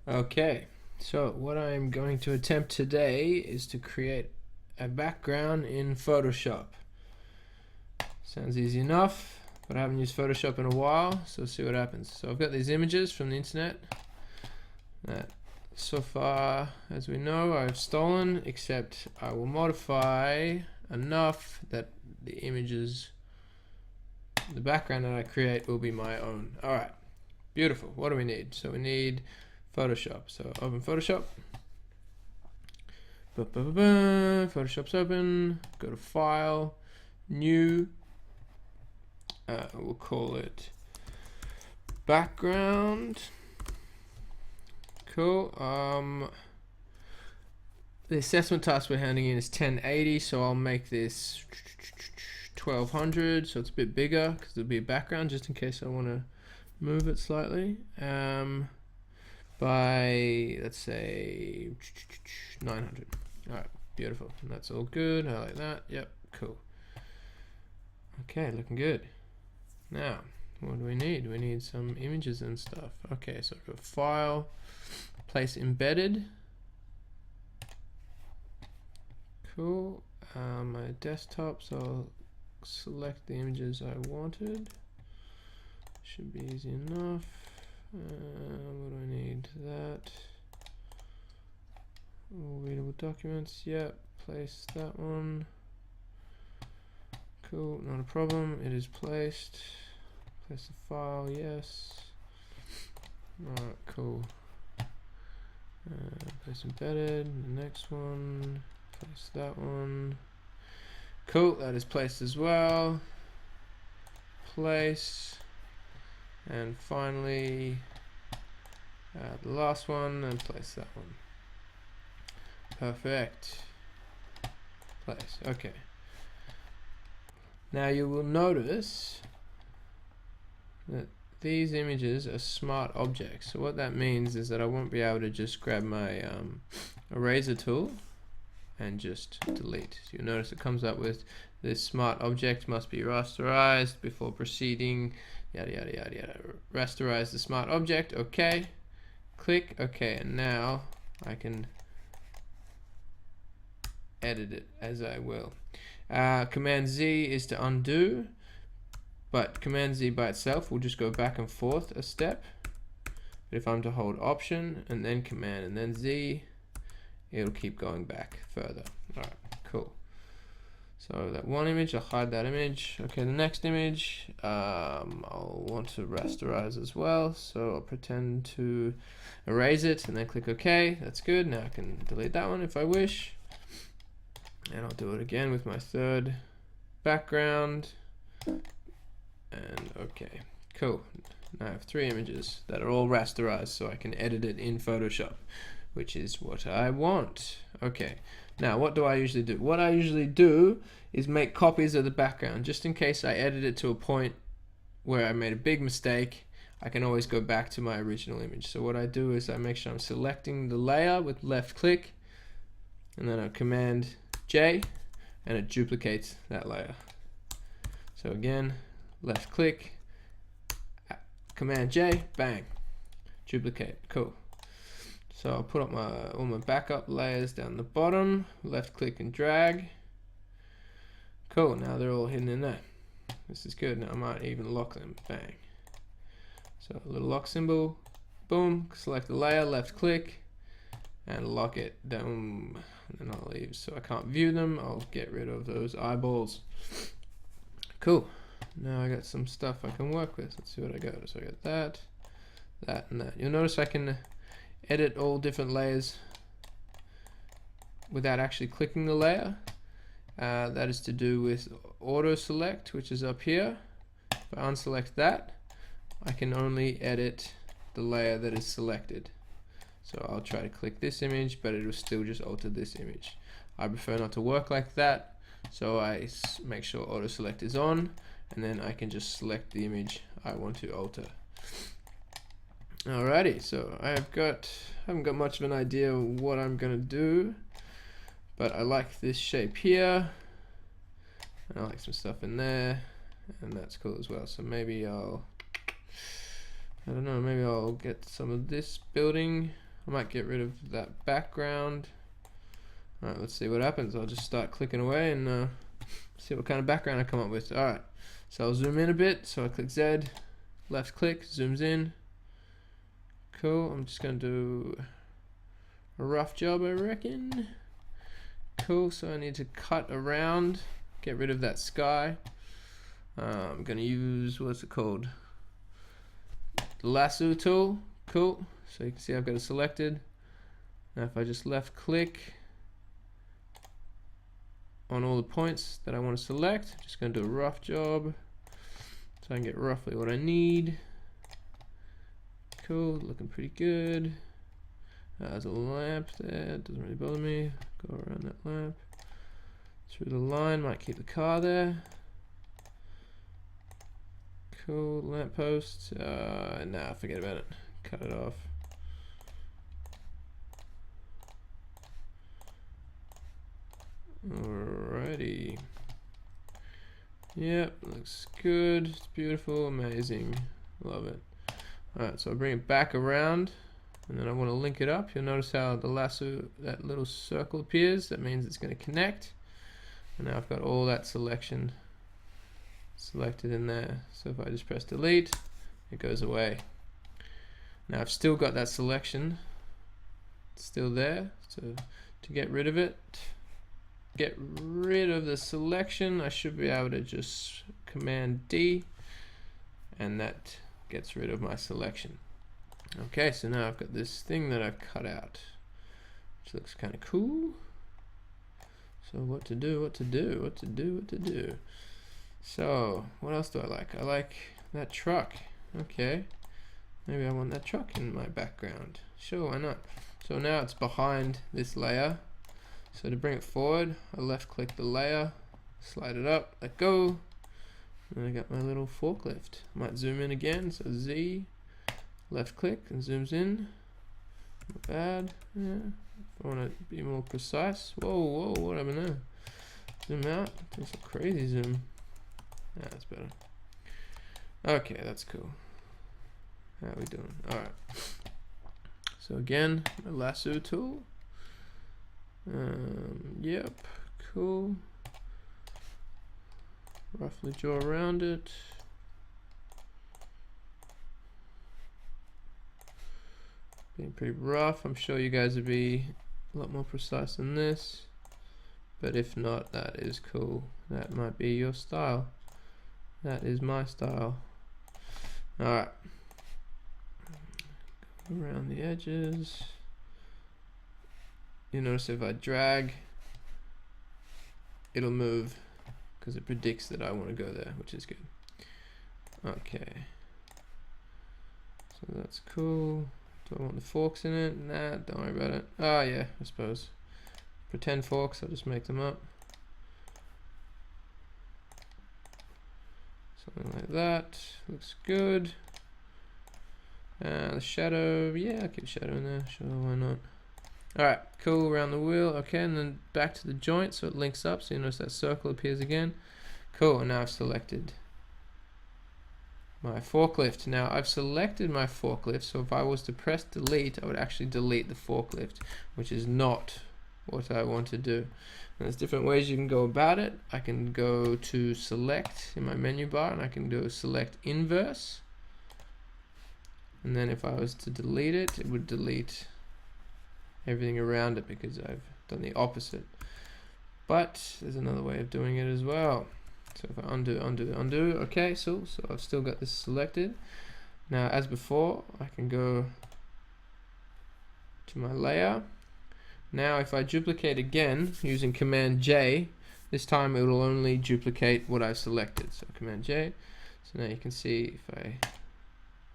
Okay, so what I'm going to attempt today is to create a background in Photoshop. Sounds easy enough, but I haven't used Photoshop in a while, so let's see what happens. So I've got these images from the internet that so far, as we know, I've stolen, except I will modify enough that the images, the background that I create will be my own. Alright, beautiful. What do we need? So we need Photoshop. So open Photoshop. Photoshop's open. Go to File, New. We'll call it Background. Cool. The assessment task we're handing in is 1080, so I'll make this 1200, so it's a bit bigger because it'll be a background just in case I want to move it slightly. By let's say 900. Alright, beautiful. And that's all good. I like that. Yep, cool. Okay, looking good. Now, what do we need? We need some images and stuff. Okay, so I've got File, Place Embedded. Cool. My desktop, so I'll select the images I wanted. Should be easy enough. What do I need? That. Readable documents. Yep. Place that one. Cool. Not a problem. It is placed. Place the file. Yes. Alright. Cool. Place embedded. The next one. Place that one. Cool. That is placed as well. Place. And finally, the last one, and place that one. Perfect. Place. Okay. Now you will notice that these images are smart objects. So what that means is that I won't be able to just grab my eraser tool and just delete. So you'll notice it comes up with this smart object must be rasterized before proceeding. Yada yada yada yada. Rasterize the smart object. Okay. Click. Okay, and now I can edit it as I will. Command Z is to undo, but Command Z by itself will just go back and forth a step. But if I'm to hold Option and then Command and then Z, it'll keep going back further. Alright, cool. So that one image, I'll hide that image. Okay, the next image, I'll want to rasterize as well. So I'll pretend to erase it and then click OK. That's good. Now I can delete that one if I wish. And I'll do it again with my third background. And okay, cool. Now I have three images that are all rasterized so I can edit it in Photoshop, which is what I want. Okay, now what do I usually do? What I usually do is make copies of the background just in case I edit it to a point where I made a big mistake. I can always go back to my original image. So what I do is I make sure I'm selecting the layer with left click and then I Command J and it duplicates that layer. So again, left click, Command J, bang, duplicate. Cool. So I'll put up all my backup layers down the bottom, left click and drag. Cool, now they're all hidden in there. This is good. Now I might even lock them, bang. So a little lock symbol, boom, select the layer, left click, and lock it down. And then I'll leave, so I can't view them. I'll get rid of those eyeballs. Cool. Now I got some stuff I can work with. Let's see what I got. So I got that, that, and that. You'll notice I can edit all different layers without actually clicking the layer. That is to do with auto select, which is up here. If I unselect that, I can only edit the layer that is selected. So I'll try to click this image, but it will still just alter this image. I prefer not to work like that, so I make sure auto select is on, and then I can just select the image I want to alter. Alrighty, so I haven't got much of an idea what I'm gonna do, but I like this shape here, and I like some stuff in there, and that's cool as well. So maybe I don't know, maybe I'll get some of this building I might get rid of that background. Alright, let's see what happens. I'll just start clicking away and see what kind of background I come up with. Alright, so I'll zoom in a bit. So I click Z, left click, zooms in. Cool, I'm just going to do a rough job, I reckon. Cool, so I need to cut around, get rid of that sky. I'm going to use, what's it called? The lasso tool. Cool, so you can see I've got it selected. Now if I just left click on all the points that I want to select, I'm just going to do a rough job so I can get roughly what I need. Cool, looking pretty good. There's a lamp there, doesn't really bother me. Go around that lamp. Through the line, might keep the car there. Cool, lamppost. Nah, forget about it. Cut it off. Alrighty. Yep, looks good. It's beautiful, amazing. Love it. Alright, so I'll bring it back around and then I want to link it up. You'll notice how the lasso, that little circle appears. That means it's going to connect. And now I've got all that selection selected in there. So if I just press delete, it goes away. Now I've still got that selection. It's still there. So to get rid of it, get rid of the selection, I should be able to just Command D and that gets rid of my selection. Okay, so now I've got this thing that I've cut out, which looks kind of cool. So what to do, what to do, what to do, what to do. So what else do I like? I like that truck. Okay, maybe I want that truck in my background. Sure, why not? So now it's behind this layer. So to bring it forward, I left click the layer, slide it up, let go. And I got my little forklift. Might zoom in again, so Z, left click and zooms in. Not bad. Yeah. If I want to be more precise. Whoa, whoa, what happened there? Zoom out. That's a crazy zoom. Yeah, that's better. Okay, that's cool. How are we doing? Alright. So again, my lasso tool. Yep, cool. Roughly draw around it. Being pretty rough. I'm sure you guys would be a lot more precise than this. But if not, that is cool. That might be your style. That is my style. Alright. Around the edges. You notice if I drag, it'll move because it predicts that I want to go there, which is good. Okay. So that's cool. Do I want the forks in it? Nah, don't worry about it. Oh yeah, I suppose. Pretend forks, I'll just make them up. Something like that. Looks good. The shadow, yeah, I'll keep shadow in there. Sure, why not? Alright, cool, around the wheel. Okay, and then back to the joint so it links up. So you notice that circle appears again. Cool, and now I've selected my forklift. Now I've selected my forklift, so if I was to press delete, I would actually delete the forklift, which is not what I want to do. And there's different ways you can go about it. I can go to select in my menu bar and I can do select inverse. And then if I was to delete it, it would delete everything around it because I've done the opposite. But there's another way of doing it as well. So if I undo, undo, undo, okay, so I've still got this selected. Now as before, I can go to my layer. Now if I duplicate again using Command J, this time it will only duplicate what I've selected. So Command J. So now you can see if I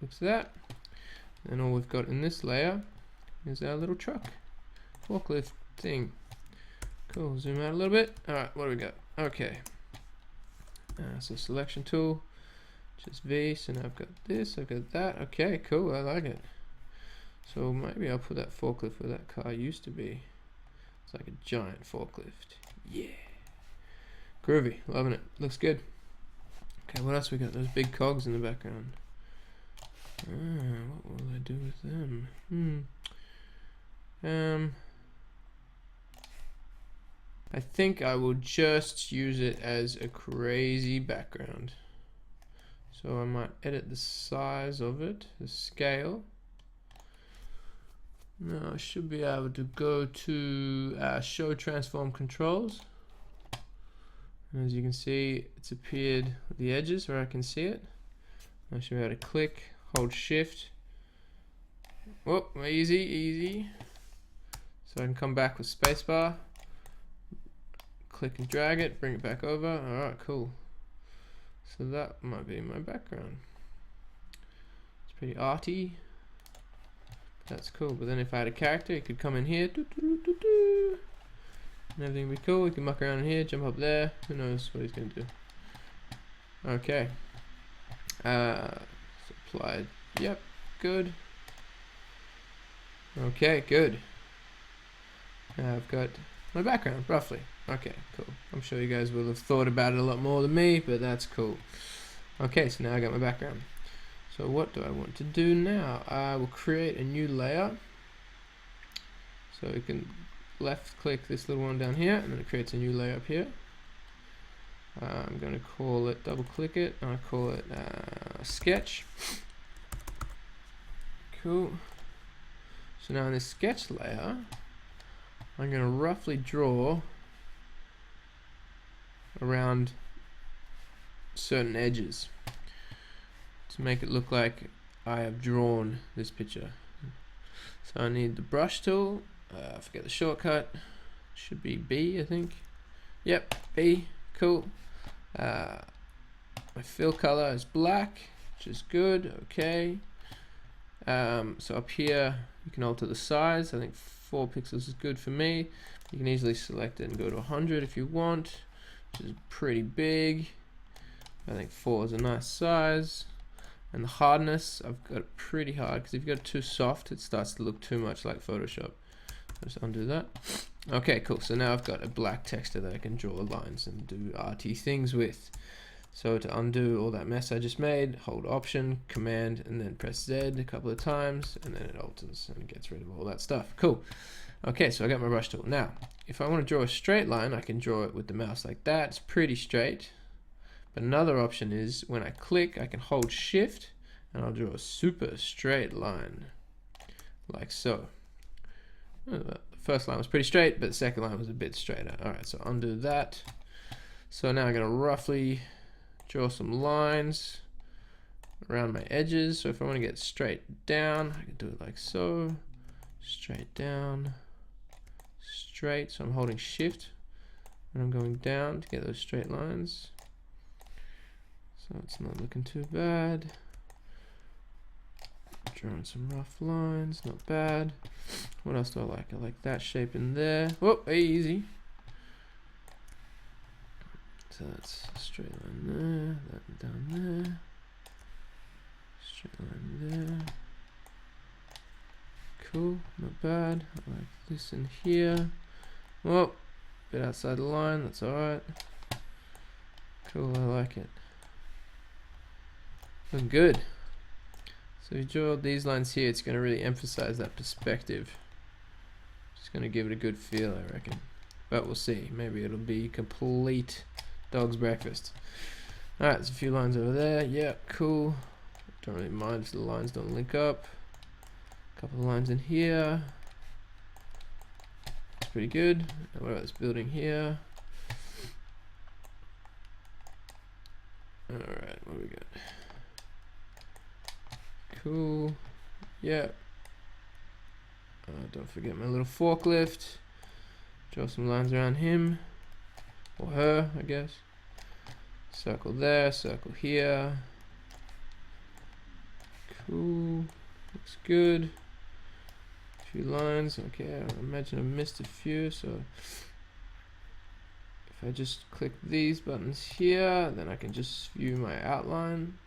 look at that, and all we've got in this layer is our little truck, forklift thing. Cool, zoom out a little bit. Alright, what do we got? Okay. So selection tool, just V, so now I've got this, I've got that. Okay, cool, I like it. So maybe I'll put that forklift where that car used to be. It's like a giant forklift. Yeah. Groovy, loving it, looks good. Okay, what else we got? Those big cogs in the background. What will I do with them? I think I will just use it as a crazy background. So I might edit the size of it, the scale. Now I should be able to go to show transform controls. And as you can see, it's appeared with the edges where I can see it. I should be able to click, hold shift. Whoop, easy. So I can come back with spacebar. Click and drag it, bring it back over. Alright, cool. So that might be my background. It's pretty arty. That's cool. But then if I had a character, he could come in here. And everything would be cool. We can muck around in here, jump up there. Who knows what he's going to do. Okay. Applied. Yep, good. Okay, good. Now I've got my background, roughly. Okay, cool. I'm sure you guys will have thought about it a lot more than me, but that's cool. Okay, so now I got my background. So what do I want to do now? I will create a new layer. So you can left click this little one down here, and then it creates a new layer up here. I'm going to call it, double click it, and I call it sketch. Cool. So now in this sketch layer, I'm going to roughly draw around certain edges to make it look like I have drawn this picture. So I need the brush tool. I forget the shortcut. Should be B, I think. Yep, B. Cool. My fill color is black, which is good. Okay. So up here you can alter the size. I think 4 pixels is good for me. You can easily select it and go to 100 if you want, which is pretty big. I think 4 is a nice size. And the hardness, I've got it pretty hard, because if you've got it too soft, it starts to look too much like Photoshop. Just undo that. Okay, cool. So now I've got a black texture that I can draw lines and do arty things with. So to undo all that mess I just made, hold Option, Command, and then press Z a couple of times, and then it alters and gets rid of all that stuff. Cool. Okay, so I got my brush tool. Now, if I want to draw a straight line, I can draw it with the mouse like that. It's pretty straight. But another option is when I click, I can hold Shift, and I'll draw a super straight line, like so. The first line was pretty straight, but the second line was a bit straighter. Alright, so undo that. So now I'm going to roughly draw some lines around my edges. So if I want to get straight down, I can do it like so. Straight down, straight. So I'm holding Shift and I'm going down to get those straight lines. So it's not looking too bad. Drawing some rough lines, not bad. What else do I like? I like that shape in there. Whoa, easy. So that's a straight line there, that down there. Straight line there. Cool, not bad. I like this in here. Whoa, bit outside the line, that's alright. Cool, I like it. Looking good. So if you draw these lines here, it's going to really emphasize that perspective. It's going to give it a good feel, I reckon. But we'll see. Maybe it'll be complete dog's breakfast. Alright, there's a few lines over there. Yeah, cool. Don't really mind if the lines don't link up. A couple of lines in here. It's pretty good. And what about this building here? Alright, what do we got? Cool. Yeah. Don't forget my little forklift. Draw some lines around him. Or her, I guess. Circle there, circle here. Cool. Looks good. A few lines. Okay, I imagine I missed a few, so if I just click these buttons here, then I can just view my outline.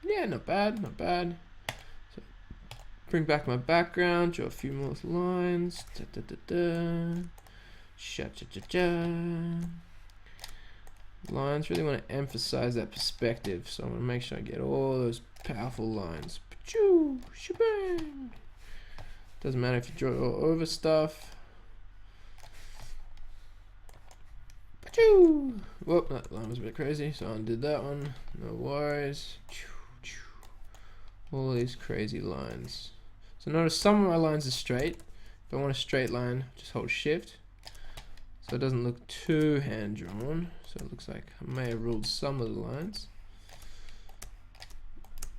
Yeah, not bad, not bad. So bring back my background, draw a few more lines. Da, da, da, da. Sha, cha, cha, cha. Lines, really want to emphasize that perspective, so I'm going to make sure I get all those powerful lines. Pachoo, shebang. Doesn't matter if you draw all over stuff. Whoop, that line was a bit crazy, so I undid that one. No worries. All these crazy lines. So notice some of my lines are straight. If I want a straight line, just hold shift. So it doesn't look too hand-drawn. So it looks like I may have ruled some of the lines.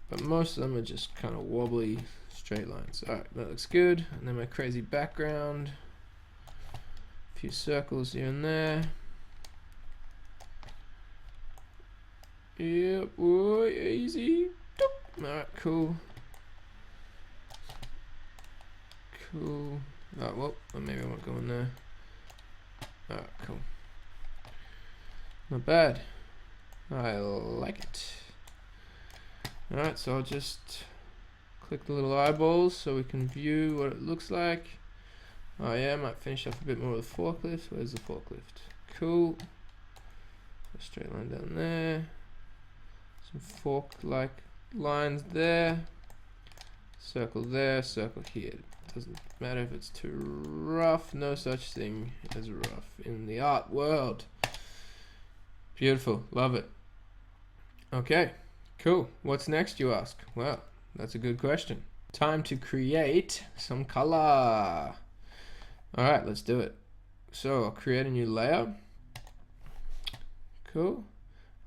But most of them are just kind of wobbly straight lines. Alright, that looks good. And then my crazy background. A few circles here and there. Yep, whoa, easy. Alright, cool. Cool. Oh, well, maybe I won't go in there. Alright, cool. Not bad. I like it. Alright, so I'll just click the little eyeballs so we can view what it looks like. Oh yeah, I might finish off a bit more with the forklift. Where's the forklift? Cool. A straight line down there. Some fork-like lines there. Circle there, circle here. Doesn't matter if it's too rough. No such thing as rough in the art world. Beautiful, love it. Okay, cool. What's next, you ask? Well, that's a good question. Time to create some color. Alright, let's do it. So I'll create a new layer. Cool.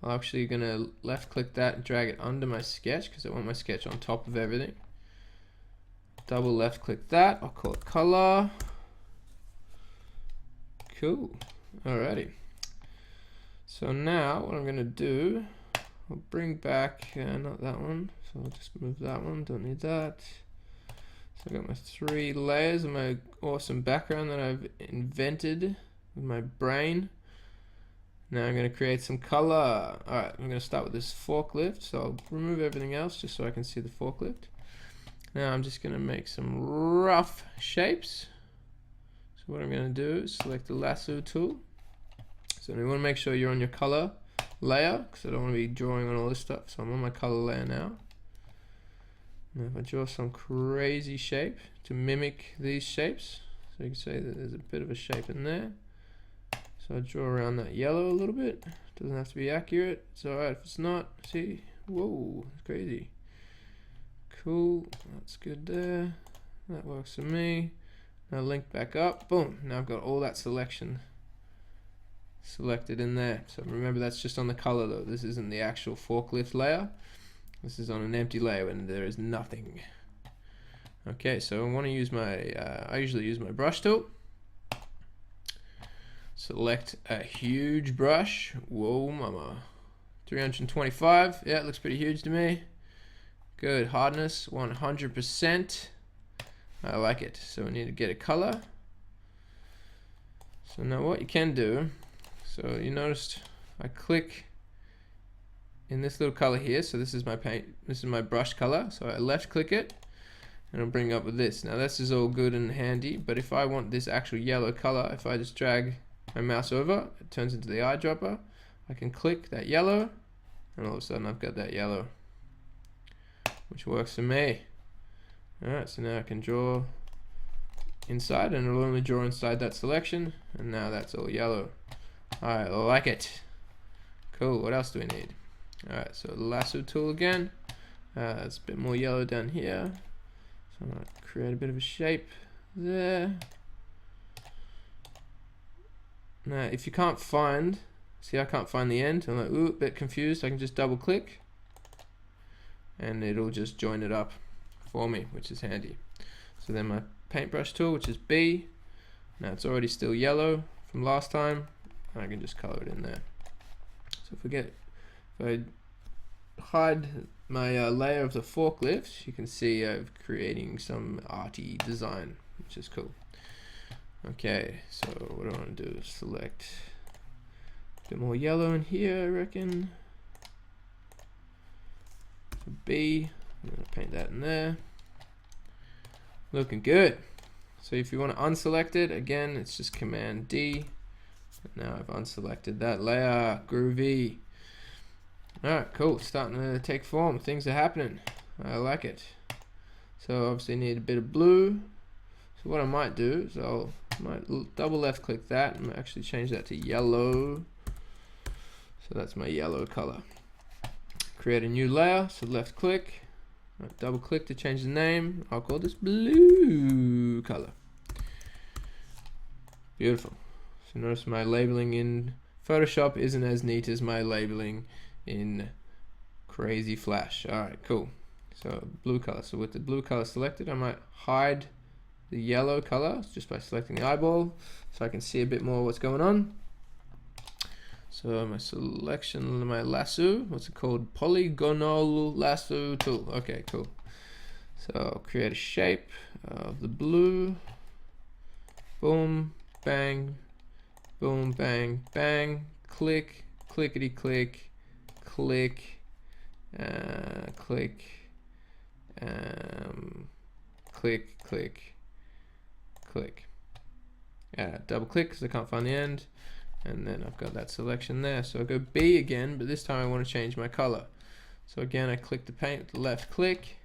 I'm actually gonna left click that and drag it under my sketch because I want my sketch on top of everything. Double left click that. I'll call it color. Cool. Alrighty. So now what I'm gonna do, I'll bring back not that one. So I'll just move that one. Don't need that. So I got my 3 layers of my awesome background that I've invented with my brain. Now I'm going to create some color. Alright, I'm going to start with this forklift. So I'll remove everything else just so I can see the forklift. Now I'm just going to make some rough shapes. So what I'm going to do is select the lasso tool. So you want to make sure you're on your color layer because I don't want to be drawing on all this stuff. So I'm on my color layer now. Now if I draw some crazy shape to mimic these shapes, so you can see that there's a bit of a shape in there. So I draw around that yellow a little bit. Doesn't have to be accurate. It's alright if it's not. See? Whoa, it's crazy. Cool. That's good there. That works for me. Now link back up. Boom. Now I've got all that selection selected in there. So remember that's just on the color though. This isn't the actual forklift layer. This is on an empty layer and there is nothing. Okay, so I want to use my, I usually use my brush tool. Select a huge brush. Whoa, mama. 325. Yeah, it looks pretty huge to me. Good. Hardness 100%. I like it. So we need to get a color. So now what you can do. So you noticed I click in this little color here. So this is my paint. This is my brush color. So I left click it. And I'll bring up with this. Now this is all good and handy. But if I want this actual yellow color, if I just drag my mouse over, it turns into the eyedropper. I can click that yellow and all of a sudden I've got that yellow, which works for me. Alright, so now I can draw inside and it'll only draw inside that selection, and now that's all yellow. I like it. Cool, what else do we need? Alright, so the lasso tool again. It's a bit more yellow down here, so I'm going to create a bit of a shape there. Now if you can't find, see I can't find the end, I'm like, ooh, a bit confused, I can just double click and it'll just join it up for me, which is handy. So then my paintbrush tool, which is B, now it's already still yellow from last time, I can just color it in there. So if I hide my layer of the forklift, you can see I'm creating some arty design, which is cool. Okay, so what I want to do is select a bit more yellow in here, I reckon. For B, I'm going to paint that in there. Looking good. So if you want to unselect it, again, it's just Command D. Now I've unselected that layer. Groovy. Alright, cool. Starting to take form. Things are happening. I like it. So obviously need a bit of blue. So what I might do is might double left click that and actually change that to yellow. So that's my yellow color. Create a new layer, so left click, double click to change the name. I'll call this blue color. Beautiful. So notice my labeling in Photoshop isn't as neat as my labeling in Crazy Flash. Alright, cool. So blue color. So with the blue color selected, I might hide the yellow color just by selecting the eyeball so I can see a bit more what's going on. So my selection, my lasso, what's it called? Polygonal lasso tool. Okay, cool. So I'll create a shape of the blue. Boom, bang, boom, bang, bang, click, clickety click, click, click, click, click, click. Double click because I can't find the end, and then I've got that selection there. So I'll go B again, but this time I want to change my color. So again, I click the paint, left click,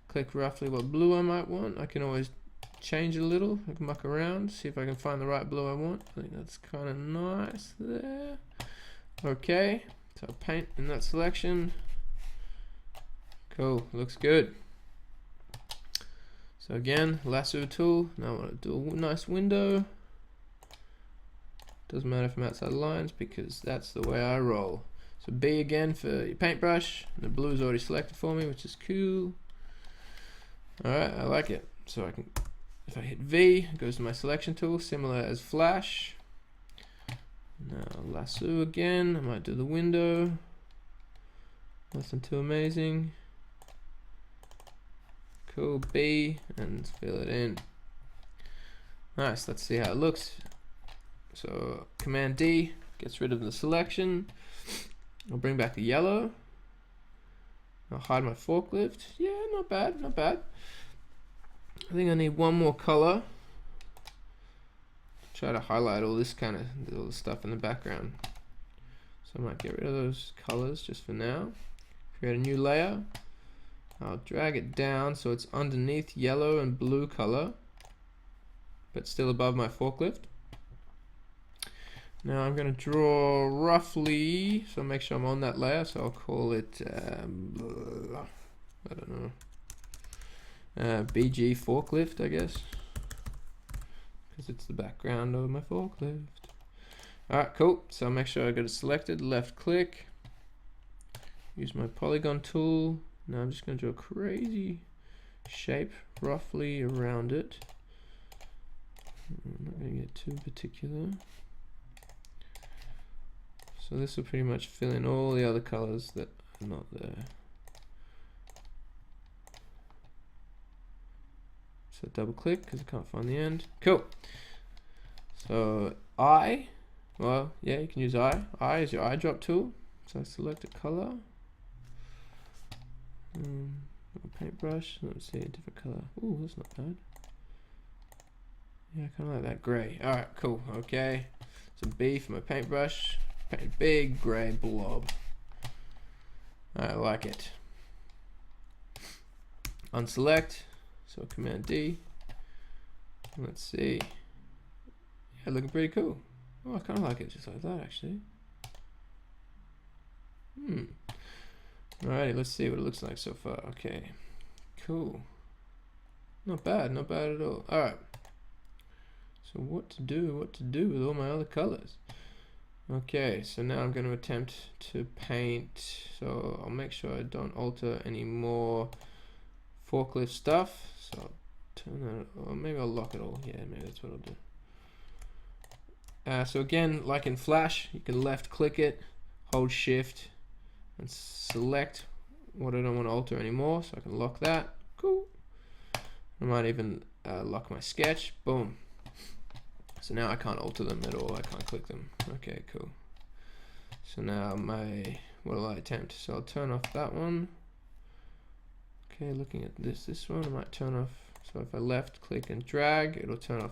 click roughly what blue I might want. I can always change a little. I can muck around, see if I can find the right blue I want. I think that's kind of nice there. Okay, so I'll paint in that selection. Cool, looks good. So again, lasso tool. Now I want to do a nice window. Doesn't matter if I'm outside lines because that's the way I roll. So B again for your paintbrush. The blue's already selected for me, which is cool. Alright, I like it. So I can, if I hit V, it goes to my selection tool, similar as Flash. Now lasso again. I might do the window. Nothing too amazing. Cool, B, and fill it in. Nice, let's see how it looks. So Command D gets rid of the selection. I'll bring back the yellow. I'll hide my forklift. Yeah, not bad, not bad. I think I need one more color. Try to highlight all this kind of all the stuff in the background. So I might get rid of those colors just for now. Create a new layer. I'll drag it down so it's underneath yellow and blue color, but still above my forklift. Now I'm going to draw roughly, so make sure I'm on that layer, so I'll call it, I don't know, BG forklift, I guess, because it's the background of my forklift. Alright, cool, so make sure I got it selected, left click, use my polygon tool. Now I'm just going to draw a crazy shape roughly around it. I'm not going to get too particular. So this will pretty much fill in all the other colors that are not there. So double click because I can't find the end. Cool. So I, well, yeah, you can use I. I is your eyedrop tool. So I select a color. Paintbrush, let's see a different color. Ooh, that's not bad. Yeah, I kind of like that gray. Alright, cool. Okay. So B for my paintbrush. Paint a big gray blob. I like it. Unselect. So Command D. Let's see. Yeah, looking pretty cool. Oh, I kind of like it just like that, actually. Alrighty, let's see what it looks like so far. Okay, cool. Not bad at all. Alright. So what to do with all my other colors? Okay, so now I'm going to attempt to paint. So I'll make sure I don't alter any more forklift stuff. So I'll turn that, or maybe I'll lock it all. Yeah, maybe that's what I'll do. So again, like in Flash, you can left click it, hold shift, and select what I don't want to alter anymore, so I can lock that. Cool. I might even lock my sketch. Boom. So now I can't alter them at all. I can't click them. Okay, cool. So now what will I attempt? So I'll turn off that one. Okay, looking at this one, I might turn off. So if I left click and drag, it'll turn off,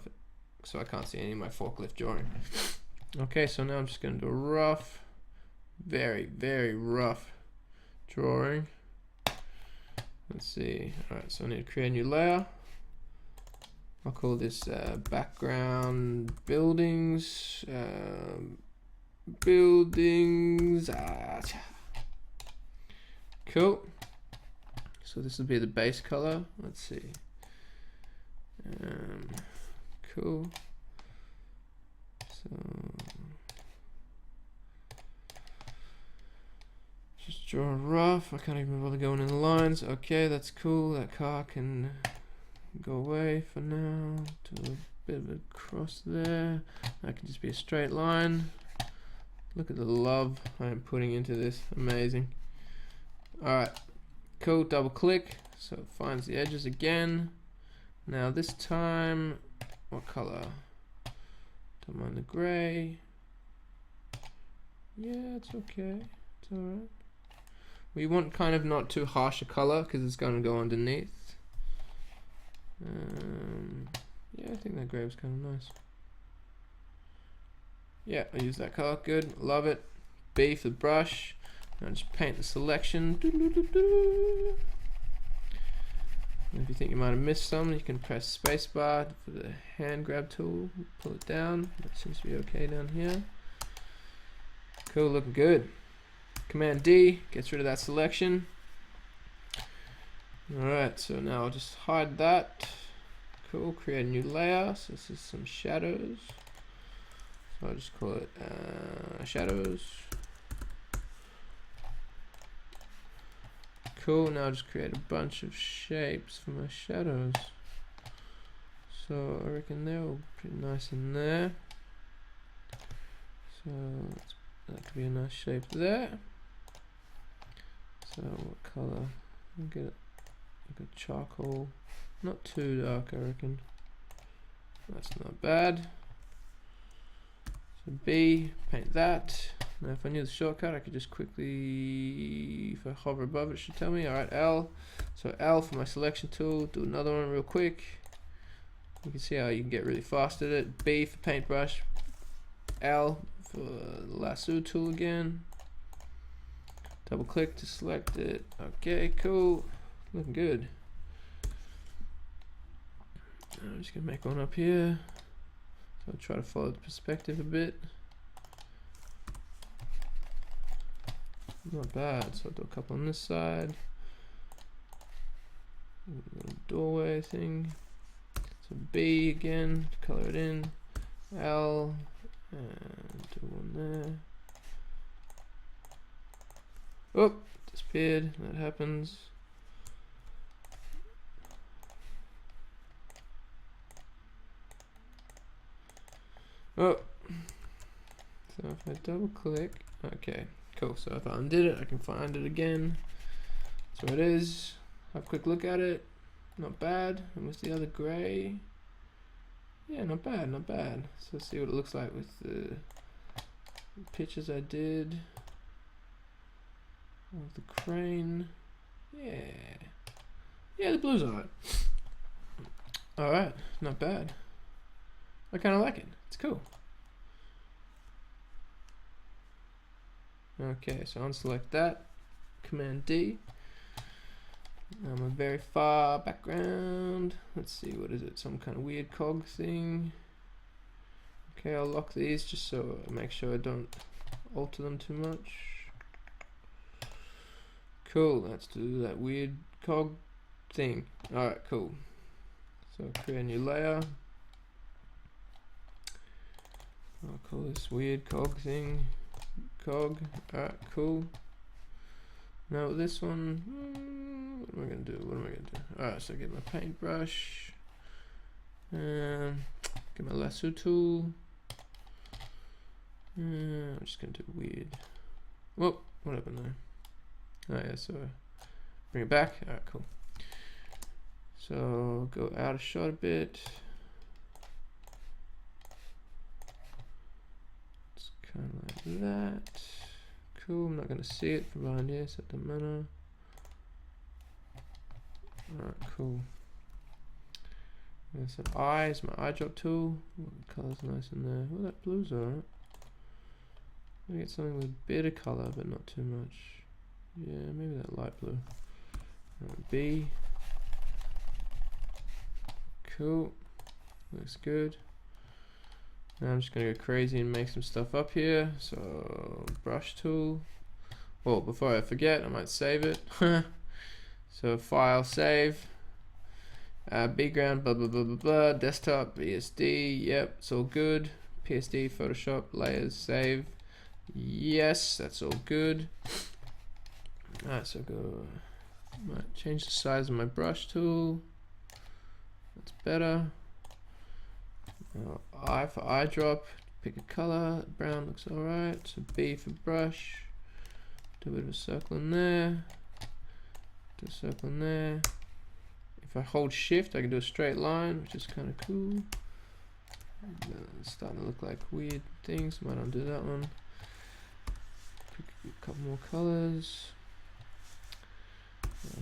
so I can't see any of my forklift drawing. Okay, so now I'm just going to do a rough, very, very rough drawing. Let's see. Alright, so I need to create a new layer. I'll call this background buildings. Buildings. Cool. So this will be the base color. Let's see. Cool. So just draw a rough. I can't even bother going in the lines. Okay, that's cool. That car can go away for now. Do a bit of a cross there. That can just be a straight line. Look at the love I am putting into this. Amazing. Alright, cool. Double click. So it finds the edges again. Now this time, what color? Don't mind the gray. Yeah, it's okay. It's alright. We want kind of not too harsh a color because it's going to go underneath. Yeah, I think that gray was kind of nice. Yeah, I use that color. Good. Love it. B for the brush. Now just paint the selection. And if you think you might have missed some, you can press spacebar for the hand grab tool. Pull it down. That seems to be okay down here. Cool, looking good. Command D gets rid of that selection. Alright, so now I'll just hide that. Cool, create a new layer. So this is some shadows. So I'll just call it shadows. Cool, now I'll just create a bunch of shapes for my shadows. So I reckon they're all pretty nice in there. So that could be a nice shape there. So what color? I'll get it like a charcoal. Not too dark, I reckon. That's not bad. So B, paint that. Now if I knew the shortcut, I could just quickly, if I hover above it, should tell me. Alright, L. So L for my selection tool. Do another one real quick. You can see how you can get really fast at it. B for paintbrush. L for the lasso tool again. Double click to select it. Okay, cool. Looking good. I'm just gonna make one up here. So I'll try to follow the perspective a bit. Not bad. So I'll do a couple on this side. Little doorway thing. So B again, color it in. L, and do one there. Oh, disappeared. That happens. Oh, so if I double click, okay, cool. So if I undid it, I can find it again. So it is. Have a quick look at it. Not bad. And what's the other gray? Yeah, not bad, not bad. So let's see what it looks like with the pictures I did of the crane. Yeah, yeah, the blue's alright. Alright, not bad. I kind of like it. It's cool. Okay, so unselect that. Command D. I'm a very far background. Let's see, what is it? Some kind of weird cog thing. Okay, I'll lock these just so I make sure I don't alter them too much. Cool, let's do that weird cog thing. Alright, cool. So create a new layer. I'll call this weird cog thing cog. Alright, cool. Now with this one, what am I gonna do? What am I gonna do? Alright, so get my paintbrush. Get my lasso tool. I'm just gonna do weird. Whoa, what happened there? Oh yeah, so bring it back. Alright, cool. So go out of shot a bit. It's kind of like that. Cool, I'm not going to see it from behind here, so it doesn't matter. Alright, cool. There's some eyes, my eye drop tool. Oh, the colour's nice in there. Well, that blue's alright. Maybe get something with a bit of colour, but not too much. Yeah, maybe that light blue. B. Cool. looks good. Now I'm just gonna go crazy and make some stuff up here. So brush tool. Well, before I forget, I might save it. So file, save. Background, blah blah blah blah blah. Desktop, PSD. Yep, it's all good. PSD, Photoshop, layers, save. Yes, that's all good. Alright, so go. Might change the size of my brush tool. That's better. Now, I for eyedrop. Pick a color. Brown looks alright. So B for brush. Do a bit of a circle in there. Do a circle in there. If I hold shift, I can do a straight line, which is kind of cool. It's starting to look like weird things. Might undo that one. Pick a couple more colors.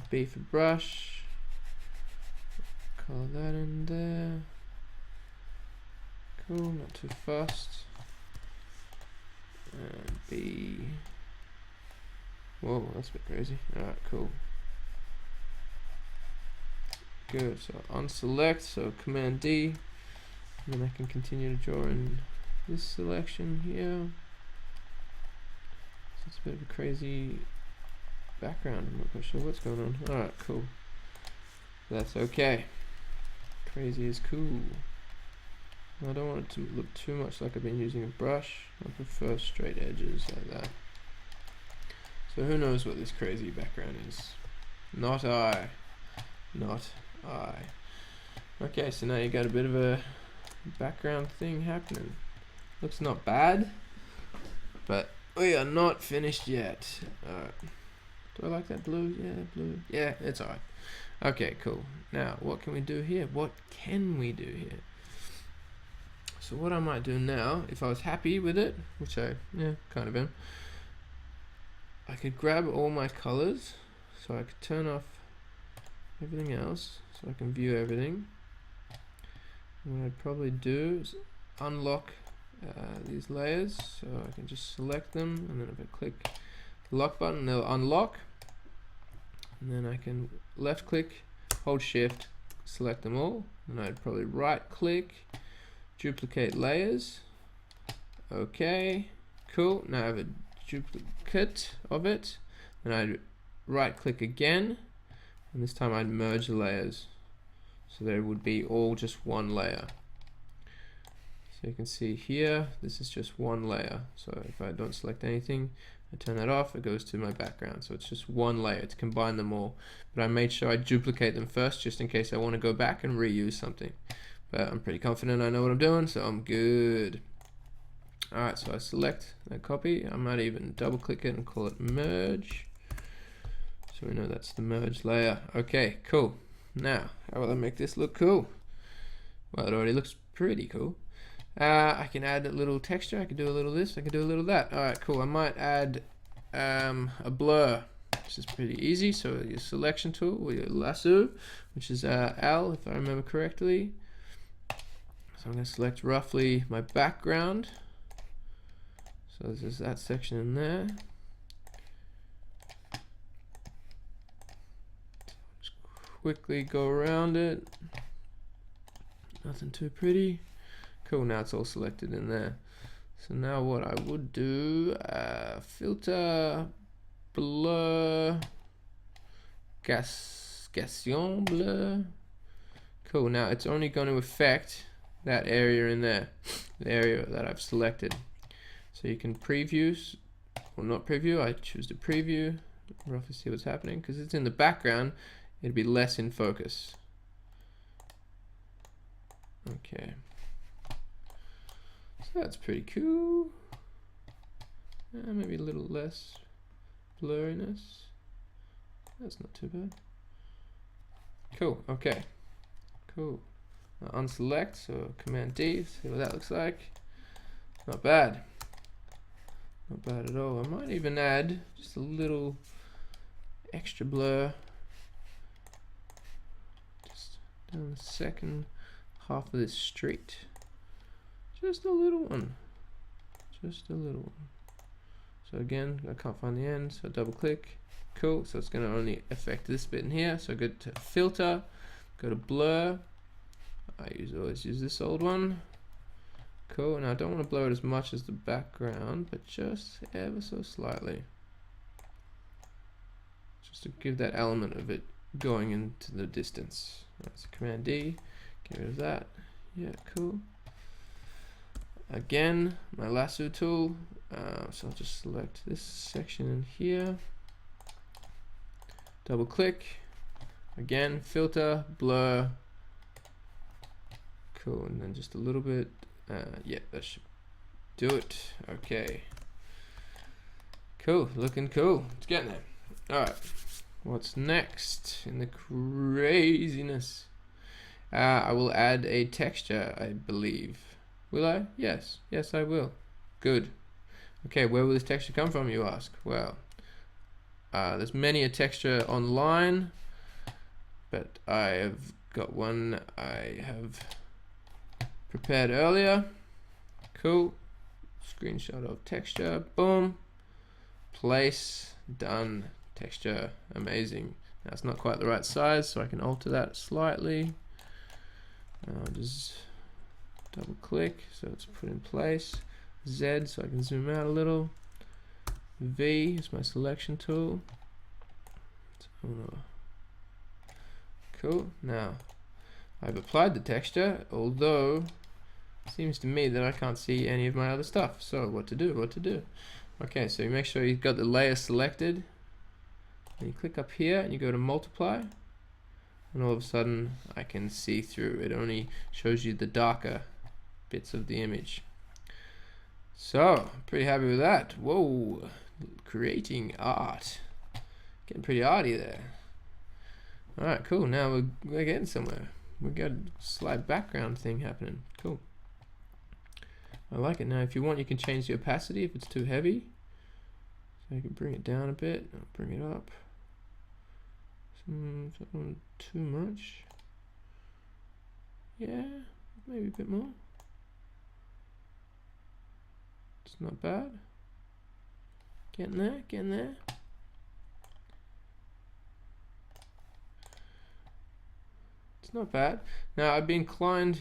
B for brush. Color that in there. Cool, not too fast. And B. Whoa, that's a bit crazy. Alright, cool. Good, so unselect, so Command D. And then I can continue to draw in this selection here. So it's a bit of a crazy background. I'm not quite sure what's going on. Alright, cool. That's okay. Crazy is cool. I don't want it to look too much like I've been using a brush. I prefer straight edges like that. So who knows what this crazy background is? Not I. Not I. Okay, so now you got a bit of a background thing happening. Looks not bad, but we are not finished yet. Alright. Do I like that blue? Yeah, blue. Yeah, it's alright. Okay, cool. Now, what can we do here? What can we do here? So what I might do now, if I was happy with it, which I, kind of am, I could grab all my colors, so I could turn off everything else, so I can view everything. And what I'd probably do is unlock these layers, so I can just select them, and then if I click the lock button, they'll unlock. And then I can left click, hold shift, select them all, and I'd probably right click, duplicate layers. Okay, cool. Now I have a duplicate of it, and I'd right click again, and this time I'd merge the layers, so they would be all just one layer. So you can see here, this is just one layer. So if I don't select anything, I turn that off, it goes to my background. So it's just one layer to combine them all. But I made sure I duplicate them first, just in case I want to go back and reuse something. But I'm pretty confident I know what I'm doing, so I'm good. Alright, so I select that copy. I might even double click it and call it merge. So we know that's the merge layer. Okay, cool. Now, how will I make this look cool? Well, it already looks pretty cool. I can add a little texture, I can do a little this, I can do a little that. Alright, cool. I might add a blur. This is pretty easy. So your selection tool, or your lasso, which is L, if I remember correctly. So I'm going to select roughly my background. So there's that section in there. Just quickly go around it. Nothing too pretty. Cool, now it's all selected in there. So now what I would do, filter, blur, Gaussian blur. Cool, now it's only going to affect that area in there, the area that I've selected. So you can preview, or not preview, I choose to preview, roughly see what's happening, because it's in the background, it'd be less in focus. Okay. So that's pretty cool. Maybe a little less blurriness. That's not too bad. Cool, okay. Cool. Now unselect, so Command D, see what that looks like. Not bad. Not bad at all. I might even add just a little extra blur. Just down the second half of this street. Just a little one. Just a little one. So again, I can't find the end, so double click. Cool, so it's going to only affect this bit in here. So go to filter, go to blur, always use this old one. Cool. Now I don't want to blur it as much as the background, but just ever so slightly. Just to give that element of it going into the distance. That's Command D. Get rid of that. Yeah, cool. Again, my lasso tool. So I'll just select this section in here. Double click. Again, filter, blur. Cool, and then just a little bit. Yeah, that should do it. Okay. Cool, looking cool. It's getting there. Alright. What's next in the craziness? I will add a texture, I believe. Will I? Yes. Yes, I will. Good. Okay, where will this texture come from, you ask? Well, there's many a texture online, but I have got one I have prepared earlier. Cool. Screenshot of texture. Boom. Place. Done. Texture. Amazing. Now it's not quite the right size, so I can alter that slightly. I'll just double click so it's put in place. Z so I can zoom out a little. V is my selection tool. Cool. Now I've applied the texture, although it seems to me that I can't see any of my other stuff. So what to do? What to do? Okay, so you make sure you've got the layer selected. And you click up here and you go to multiply. And all of a sudden I can see through. It only shows you the darker bits of the image. So, pretty happy with that. Whoa, creating art. Getting pretty arty there. Alright, cool. Now we're getting somewhere. We've got a slight background thing happening. Cool. I like it. Now, if you want, you can change the opacity if it's too heavy. So you can bring it down a bit. I'll bring it up. Not too much. Yeah, maybe a bit more. It's not bad. Getting there, getting there. It's not bad. Now I'd be inclined,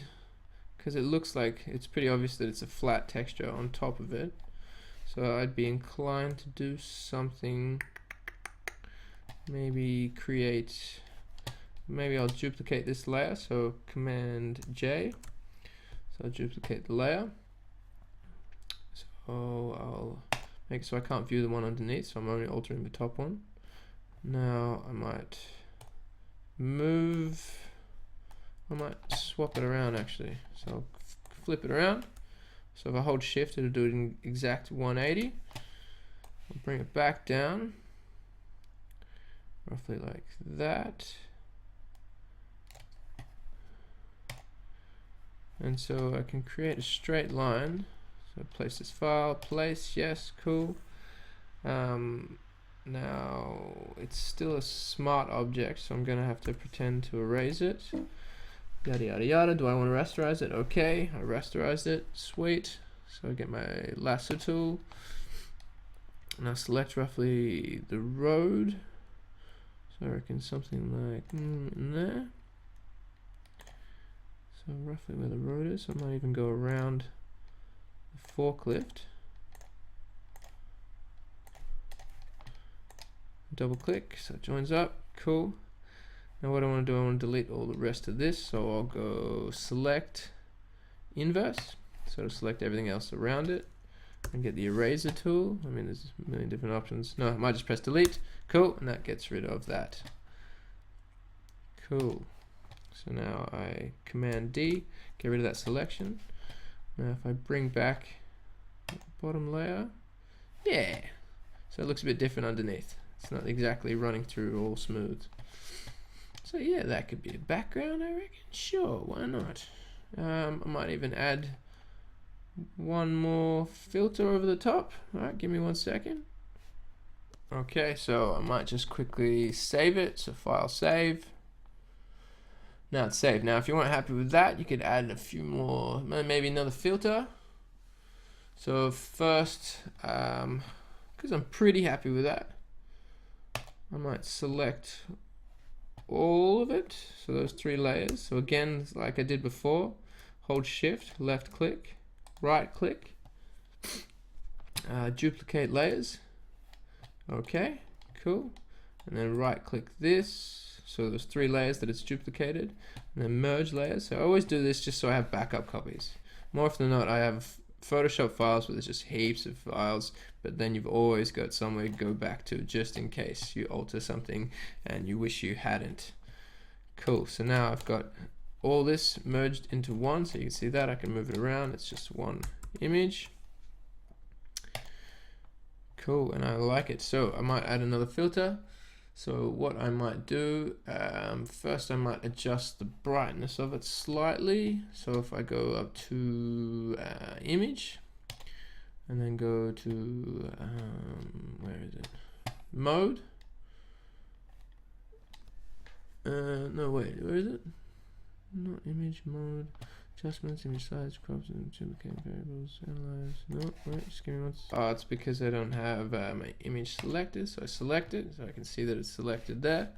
because it looks like it's pretty obvious that it's a flat texture on top of it. So I'd be inclined to do something, maybe I'll duplicate this layer, so Command J. So I'll duplicate the layer. So I'll make it so I can't view the one underneath, so I'm only altering the top one. Now I might swap it around actually. So I'll flip it around. So if I hold shift, it'll do it in exact 180. I'll bring it back down, roughly like that. And so I can create a straight line. So place this file, place, yes, cool. Now it's still a smart object, so I'm gonna have to pretend to erase it. Yada yada yada. Do I want to rasterize it? Okay, I rasterized it. Sweet. So I get my lasso tool. And I select roughly the road. So I reckon something like in there. So roughly where the road is. So I might even go around the forklift. Double click, so it joins up. Cool. Now what I want to do, I want to delete all the rest of this. So I'll go select inverse. So to select everything else around it. And get the eraser tool. I mean, there's a million different options. No, I might just press delete. Cool, and that gets rid of that. Cool. So now I Command D, get rid of that selection. Now if I bring back the bottom layer, yeah. So it looks a bit different underneath. It's not exactly running through all smooth. So yeah, that could be a background, I reckon. Sure, why not? I might even add one more filter over the top. Alright, give me 1 second. Okay, so I might just quickly save it. So file save. Now it's saved. Now if you weren't happy with that, you could add a few more, maybe another filter. So first, because I'm pretty happy with that, I might select all of it, so those 3 layers. So again, like I did before, hold shift, left click, right click, duplicate layers. Okay, cool. And then right click this, so there's 3 layers that it's duplicated, and then merge layers. So I always do this just so I have backup copies. More often than not, I have Photoshop files where there's just heaps of files, but then you've always got somewhere to go back to just in case you alter something and you wish you hadn't. Cool, so now I've got all this merged into one, so you can see that. I can move it around, it's just one image. Cool, and I like it. So I might add another filter. So what I might do, first I might adjust the brightness of it slightly. So if I go up to image, and then go to, where is it? Mode. No, wait, where is it? Not image, mode, adjustments, image size, crops, and duplicate variables, analyze. No, wait, just give me one. Oh, it's because I don't have my image selected, so I select it, so I can see that it's selected there.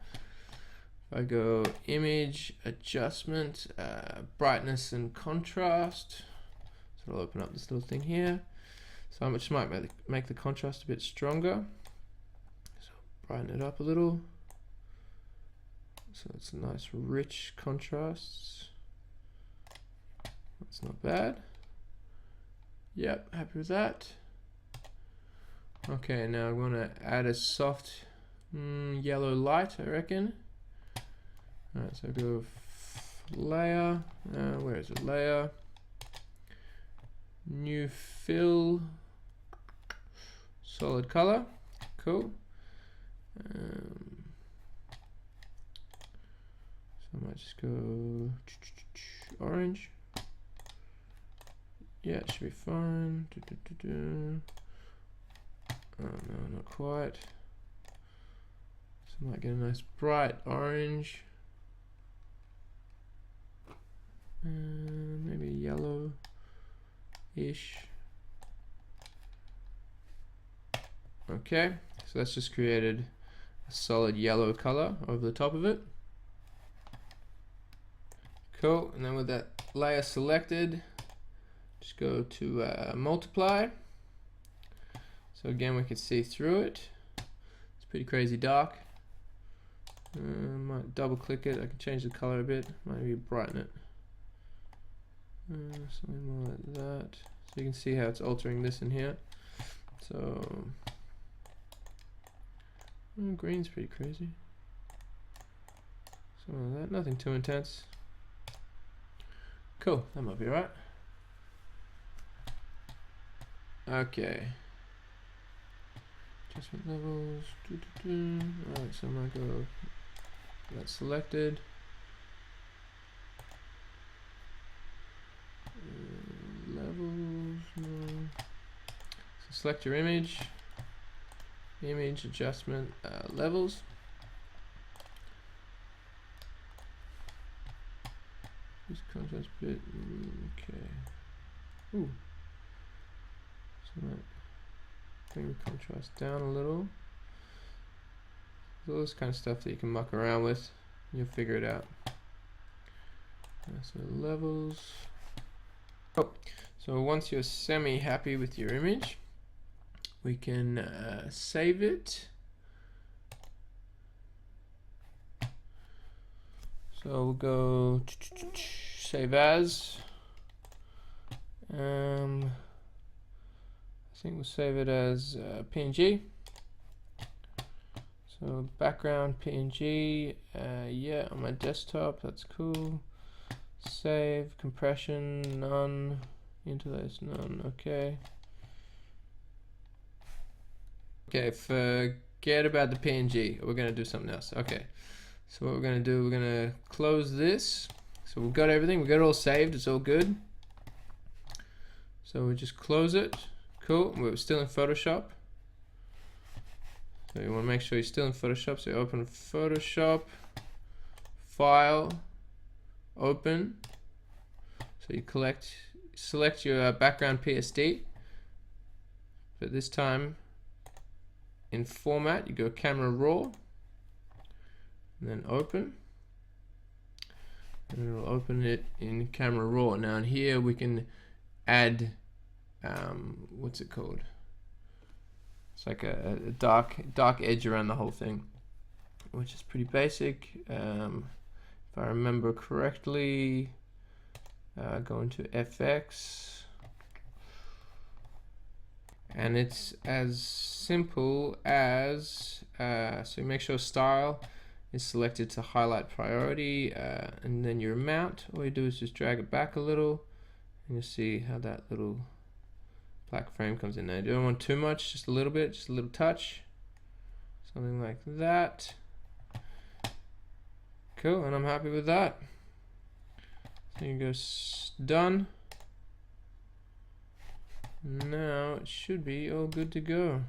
If I go image, adjustment, brightness and contrast, so it'll open up this little thing here. So I just might make the contrast a bit stronger. So brighten it up a little. So it's a nice rich contrasts. That's not bad. Yep, happy with that. Okay, now I'm gonna add a soft yellow light, I reckon. Alright, so go layer, where is it, layer, new fill, solid color, cool. So I might just go orange. Yeah, it should be fine. Oh no, not quite. So I might get a nice bright orange. Maybe yellow-ish. Okay, so that's just created a solid yellow color over the top of it. Cool, and then with that layer selected, just go to multiply. So again, we can see through it. It's pretty crazy dark. Might double click it. I can change the color a bit. Maybe brighten it. Something more like that. So you can see how it's altering this in here. So green's pretty crazy. Something like that. Nothing too intense. Cool. That might be right. Okay. Adjustment levels. Alright, so I might go that selected. Levels. No. So select your image. Image adjustment levels. This contrast bit. Okay. Ooh. So might bring the contrast down a little. All this kind of stuff that you can muck around with. You'll figure it out. So levels. Oh, so once you're semi-happy with your image, we can save it. So we'll go save as. I think we'll save it as PNG. So background PNG, yeah, on my desktop, that's cool. Save, compression, none, interlace, none, okay. Okay, forget about the PNG, we're gonna do something else. Okay, so what we're gonna do, we're gonna close this. So we've got everything, we've got it all saved, it's all good. So we just close it, cool, we're still in Photoshop. So you want to make sure you're still in Photoshop. So you open Photoshop, File, Open. So you select your background PSD. But this time, in Format, you go Camera Raw, and then Open. and it'll open it in Camera Raw. Now in here we can add what's it called? It's like a dark edge around the whole thing, which is pretty basic. If I remember correctly, go into FX, and it's as simple as so you make sure style is selected to highlight priority, and then your amount. All you do is just drag it back a little, and you'll see how that little black frame comes in there. You don't want too much, just a little bit, just a little touch, something like that. Cool, and I'm happy with that. So you go done. Now it should be all good to go.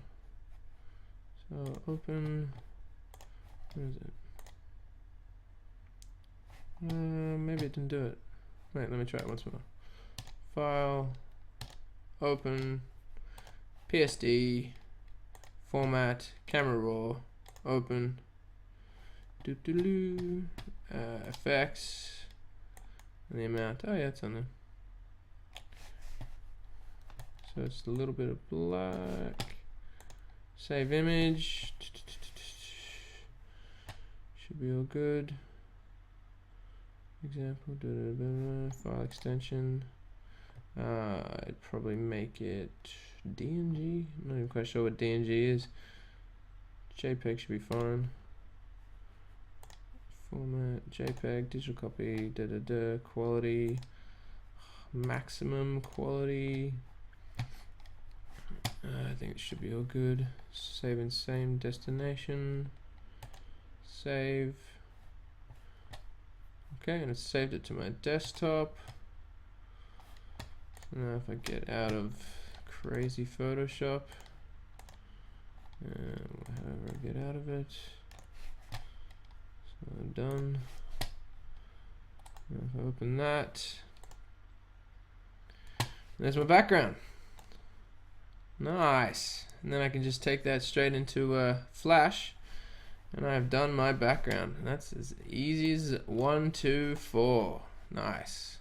So open, where is it? Maybe it didn't do it. Wait, let me try it once more. File, open, PSD, format, Camera Raw, open, effects, and the amount. Oh yeah, it's on there. So it's a little bit of black. Save image. Should be all good. Example, file extension. I'd probably make it DNG. I'm not even quite sure what DNG is. JPEG should be fine. Format, JPEG, digital copy, quality, maximum quality. I think it should be all good. Save in same destination. Save. Okay, and it's saved it to my desktop. Now if I get out of crazy Photoshop, however I get out of it, so I'm done. Now if I open that, there's my background. Nice. And then I can just take that straight into Flash, and I've done my background. That's as easy as 1, 2, 4. Nice.